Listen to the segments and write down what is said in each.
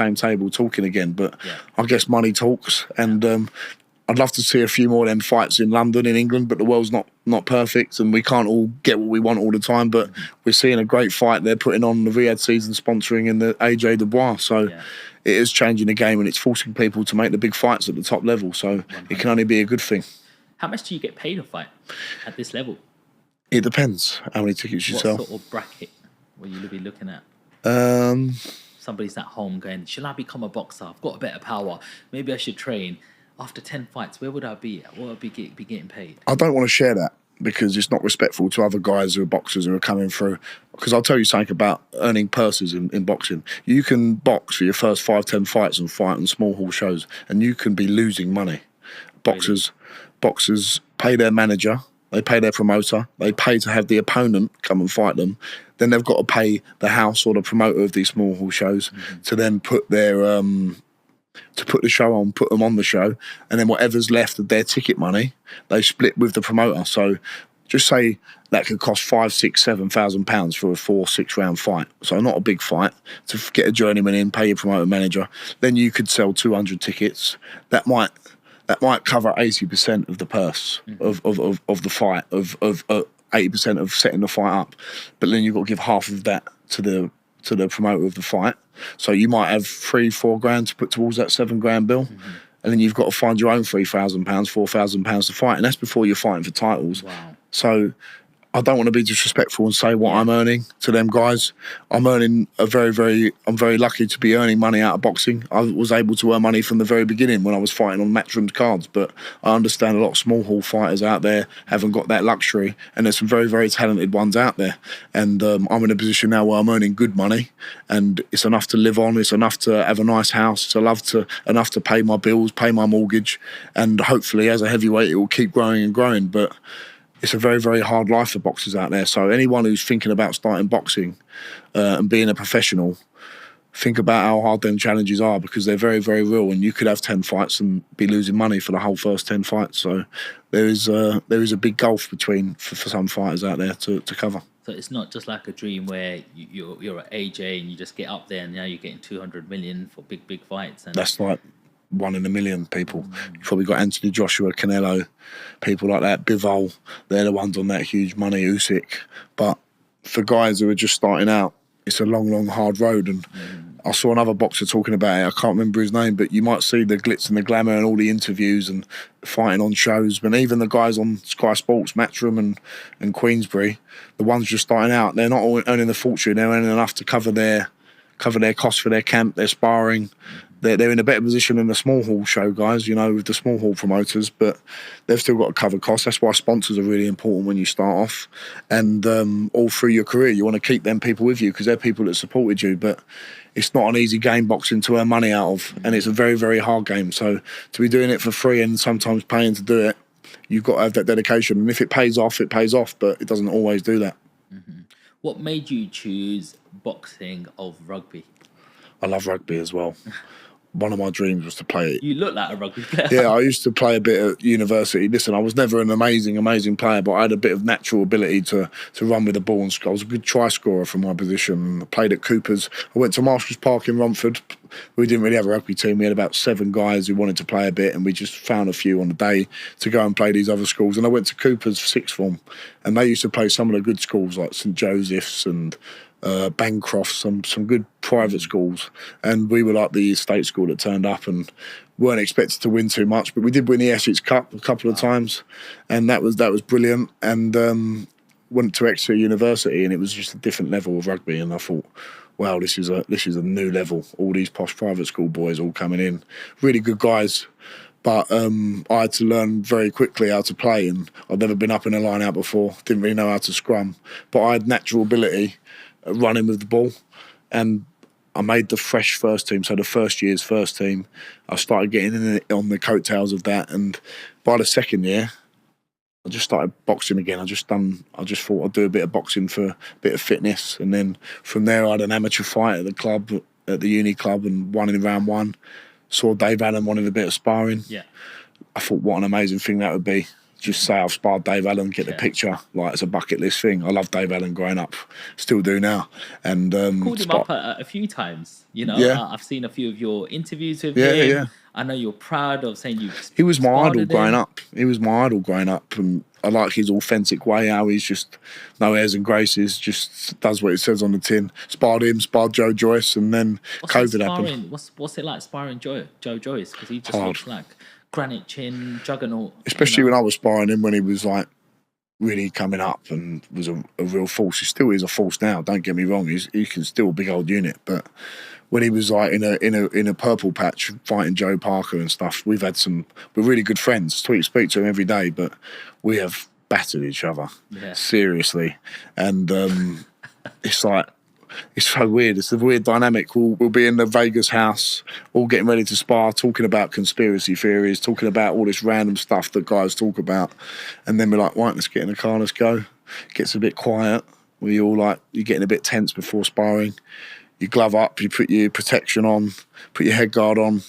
same table talking again. But I guess money talks, and I'd love to see a few more of them fights in London, in England, but the world's not perfect, and we can't all get what we want all the time. But we're seeing a great fight they're putting on the Riyadh season sponsoring in the AJ Dubois. So it is changing the game, and it's forcing people to make the big fights at the top level. So it can only be a good thing. How much do you get paid a fight at this level? It depends how many tickets you sell. What sort of bracket will you be looking at? Somebody's at home going, shall I become a boxer? I've got a bit of power. Maybe I should train. After 10 fights, where would I be at? What would I be getting paid? I don't want to share that because it's not respectful to other guys who are boxers who are coming through. Because I'll tell you something about earning purses in boxing. You can box for your first 5-10 fights and fight on small hall shows, and you can be losing money. Boxers pay their manager, they pay their promoter, they pay to have the opponent come and fight them. Then they've got to pay the house or the promoter of these small hall shows to then put their to put the show on, put them on the show, and then whatever's left of their ticket money, they split with the promoter. So just say that could cost £5,000-7,000 for a 4-6 round fight. So not a big fight. To get a journeyman in, pay your promoter manager, then you could sell 200 tickets. That might cover 80% of the purse of the fight, of 80% of setting the fight up. But then you've got to give half of that to the promoter of the fight. So you might have £3-4 grand to put towards that £7 grand bill, and then you've got to find your own £3,000, £4,000 to fight, and that's before you're fighting for titles. Wow. So I don't want to be disrespectful and say what I'm earning to them guys. I'm earning I'm very lucky to be earning money out of boxing. I was able to earn money from the very beginning when I was fighting on Matchroom's cards, but I understand a lot of small hall fighters out there haven't got that luxury, and there's some very, very talented ones out there. And I'm in a position now where I'm earning good money, and it's enough to live on, it's enough to have a nice house, it's enough to pay my bills, pay my mortgage, and hopefully as a heavyweight it will keep growing and growing. But it's a very, very hard life for boxers out there. So anyone who's thinking about starting boxing and being a professional, think about how hard them challenges are, because they're very, very real. And you could have 10 fights and be losing money for the whole first 10 fights. So there is a big gulf between for some fighters out there to cover. So it's not just like a dream where you're at AJ and you just get up there and now you're getting 200 million for big fights. And that's like 1 in a million people. You've probably got Anthony Joshua, Canelo, people like that, Bivol. They're the ones on that huge money, Usyk. But for guys who are just starting out, it's a long, long, hard road. And I saw another boxer talking about it. I can't remember his name, but you might see the glitz and the glamour and all the interviews and fighting on shows. But even the guys on Sky Sports, Matchroom and Queensbury, the ones just starting out, they're not all earning a fortune. They're earning enough to cover their costs for their camp, their sparring. They're in a better position than the small hall show guys, with the small hall promoters, but they've still got to cover costs. That's why sponsors are really important when you start off. And all through your career, you want to keep them people with you because they're people that supported you. But it's not an easy game, boxing, to earn money out of. And it's a very, very hard game. So to be doing it for free and sometimes paying to do it, you've got to have that dedication. And if it pays off, it pays off, but it doesn't always do that. What made you choose boxing over rugby? I love rugby as well. One of my dreams was to play it. You look like a rugby player. Yeah, I used to play a bit at university. Listen, I was never an amazing player, but I had a bit of natural ability to run with the ball and score. I was a good try scorer from my position. I played at Cooper's. I went to Marshall's Park in Romford. We didn't really have a rugby team. We had about 7 guys who wanted to play a bit, and we just found a few on the day to go and play these other schools. And I went to Cooper's for sixth form, and they used to play some of the good schools like St Joseph's and Bancroft, some good private schools, and we were like the state school that turned up and weren't expected to win too much, but we did win the Essex Cup a couple of times, and that was brilliant. And went to Exeter University, and it was just a different level of rugby, and I thought, wow, this is a new level. All these posh private school boys all coming in, really good guys. But I had to learn very quickly how to play, and I'd never been up in a line out before, didn't really know how to scrum, but I had natural ability running with the ball, and I made the fresh first team. So the first year's first team, I started getting in on the coattails of that, and by the second year I just started boxing again. I just thought I'd do a bit of boxing for a bit of fitness, and then from there I had an amateur fight at the club, at the uni club, and won in round 1. Saw Dave Allen wanted a bit of sparring. Yeah, I thought what an amazing thing that would be, just say I've sparred Dave Allen, get the picture. Like, it's a bucket list thing. I love Dave Allen growing up, still do now. And called him up a few times. You know, Yeah. I've seen a few of your interviews with Yeah, him. yeah. I know you're proud of saying you. He was my sparred idol with growing him. up. He was my idol growing up, and I like his authentic way. How he's just no airs and graces, just does what it says on the tin. Sparred him, sparred Joe Joyce, and then COVID happened. What's it like sparring Joe Joyce? Because he just Hard. looks like granite chin, juggernaut. Especially when I was sparring him, when he was like really coming up and was a real force. He still is a force now. Don't get me wrong. He can still a big old unit, but when he was like in a purple patch fighting Joe Parker and stuff, we're really good friends. Speak to him every day, but we have battered each other seriously, and it's like. It's so weird. It's a weird dynamic. We'll be in the Vegas house, all getting ready to spar, talking about conspiracy theories, talking about all this random stuff that guys talk about. And then we're like, right, let's get in the car, let's go. Gets a bit quiet. You're getting a bit tense before sparring. You glove up, you put your protection on, put your head guard on.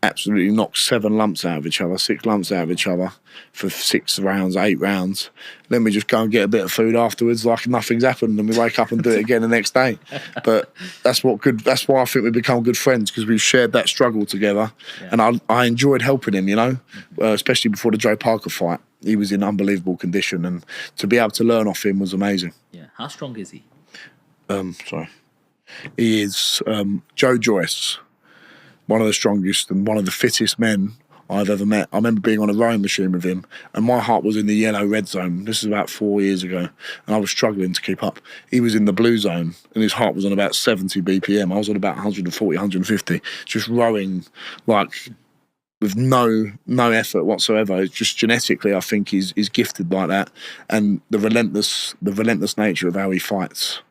Absolutely knock 7 lumps out of each other, 6 lumps out of each other for 6 rounds, 8 rounds. Then we just go and get a bit of food afterwards like nothing's happened, and we wake up and do it again the next day. But that's why I think we've become good friends, because we've shared that struggle together. And I enjoyed helping him, you know, especially before the Joe Parker fight. He was in unbelievable condition, and to be able to learn off him was amazing. Yeah. How strong is he? He is Joe Joyce. One of the strongest and one of the fittest men I've ever met. I remember being on a rowing machine with him, and my heart was in the yellow-red zone. This is about 4 years ago, and I was struggling to keep up. He was in the blue zone, and his heart was on about 70 BPM. I was on about 140, 150, just rowing like with no effort whatsoever. It's just genetically, I think he's gifted like that, and the relentless nature of how he fights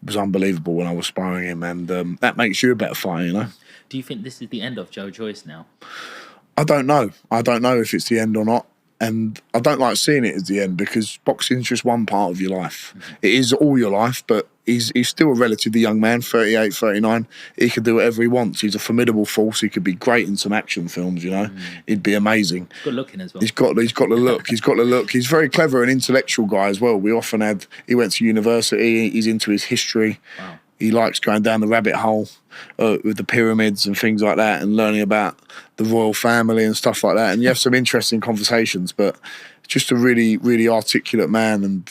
was unbelievable when I was sparring him, and that makes you a better fighter, you know. Do you think this is the end of Joe Joyce now? I don't know. I don't know if it's the end or not. And I don't like seeing it as the end, because boxing's just one part of your life. Mm-hmm. It is all your life, but he's still a relatively young man, 38, 39. He can do whatever he wants. He's a formidable force. He could be great in some action films, you know. He'd be amazing. Good looking as well. He's got the look. He's got the look. He's very clever and intellectual guy as well. He went to university. He's into his history. Wow. He likes going down the rabbit hole with the pyramids and things like that, and learning about the royal family and stuff like that. And you have some interesting conversations, but just a really, really articulate man. And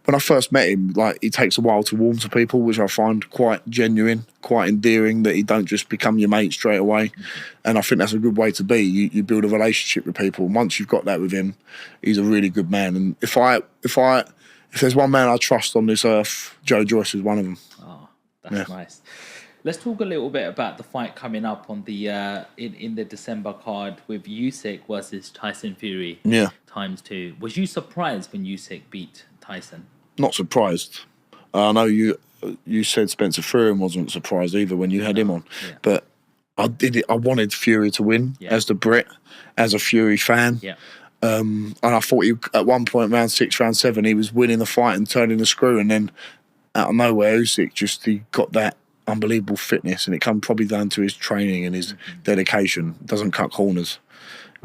when I first met him, like, he takes a while to warm to people, which I find quite genuine, quite endearing, that he don't just become your mate straight away. And I think that's a good way to be. You build a relationship with people. And once you've got that with him, he's a really good man. And if there's one man I trust on this earth, Joe Joyce is one of them. That's nice. Let's talk a little bit about the fight coming up on the in the December card with Usyk versus Tyson Fury. Yeah. ×2. Was you surprised when Usyk beat Tyson? Not surprised. I know you said Spencer Fury wasn't surprised either when you had him on, but I wanted Fury to win as the Brit, as a Fury fan. Yeah. And I thought at one point, round 6, round 7, he was winning the fight and turning the screw, and then out of nowhere, Usyk he got that unbelievable fitness, and it come probably down to his training and his dedication. Doesn't cut corners,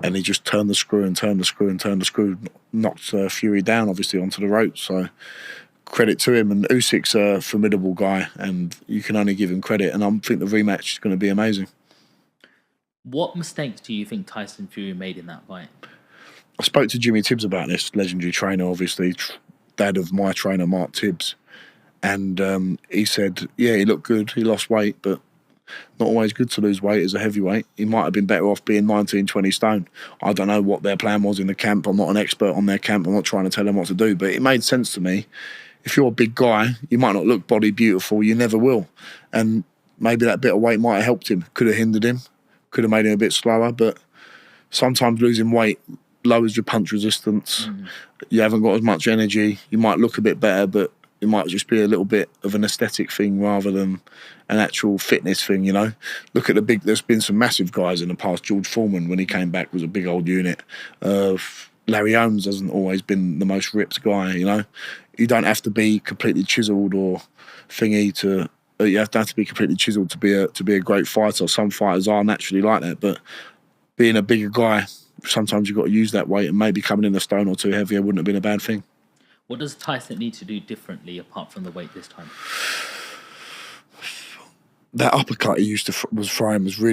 and he just turned the screw and turned the screw and turned the screw, knocked Fury down obviously onto the ropes. So credit to him, and Usyk's a formidable guy, and you can only give him credit. And I think the rematch is going to be amazing. What mistakes do you think Tyson Fury made in that fight? I spoke to Jimmy Tibbs about this, legendary trainer, obviously dad of my trainer Mark Tibbs. And he said, he looked good. He lost weight, but not always good to lose weight as a heavyweight. He might have been better off being 19, 20 stone. I don't know what their plan was in the camp. I'm not an expert on their camp. I'm not trying to tell them what to do, but it made sense to me. If you're a big guy, you might not look body beautiful. You never will. And maybe that bit of weight might have helped him. Could have hindered him. Could have made him a bit slower. But sometimes losing weight lowers your punch resistance. You haven't got as much energy. You might look a bit better, but it might just be a little bit of an aesthetic thing rather than an actual fitness thing, you know. Look at there's been some massive guys in the past. George Foreman, when he came back, was a big old unit. Larry Holmes hasn't always been the most ripped guy, you know. You don't have to be completely chiselled or thingy to... You have to be completely chiselled to be a great fighter. Some fighters are naturally like that, but being a bigger guy sometimes you've got to use that weight, and maybe coming in a stone or two heavier wouldn't have been a bad thing. What does Tyson need to do differently apart from the weight this time? That uppercut he used to was throwing was really